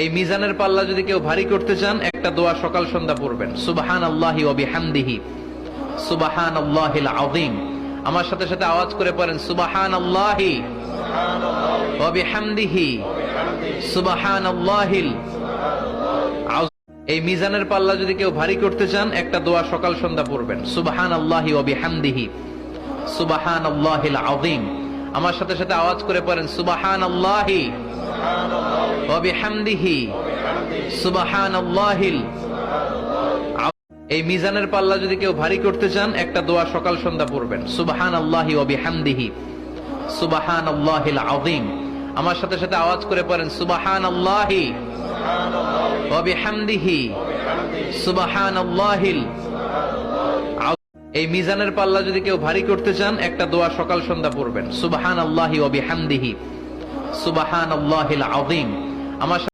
এই মিজানের পাল্লা যদি কেউ ভারী করতে চান, একটা দোয়া সকাল সন্ধ্যা পড়বেন, সুবহানাল্লাহি ওয়া বিহামদিহি সুবহানাল্লাহিল আযীম। আমার সাথে সাথে আওয়াজ করে পড়েন, সুবহানাল্লাহি ওয়া বিহামদিহি সুবহানাল্লাহিল আযীম। এই মিজানের পাল্লা যদি কেউ ভারী করতে চান, একটা দোয়া সকাল সন্ধ্যা পড়বেন, সুবহানাল্লাহি ওয়া বিহামদিহি সুবহানাল্লাহিল আযীম। আমার সাথে সাথে আওয়াজ করে পড়েন, সুবহানাল্লাহি ওয়া বিহামদিহি সুবহানাল্লাহিল আযীম। এই মিজানের পাল্লা যদি কেউ ভারী করতে চান, একটা দোয়া সকাল সন্ধ্যা পড়বেন, সুবহানাল্লাহি ওয়া বিহামদিহি সুবহানাল্লাহিল আযীম। আমার সাথে সাথে আওয়াজ করে পড়েন, সুবহানাল্লাহি ওয়া বিহামদিহি সুবহানাল্লাহিল আযীম। এই মিজানের পাল্লা যদি কেউ ভারী করতে চান, একটা দোয়া সকাল সন্ধ্যা পড়বেন, সুবহানাল্লাহি ওয়া বিহামদিহি সুবহানাল্লাহিল আযীম। আমার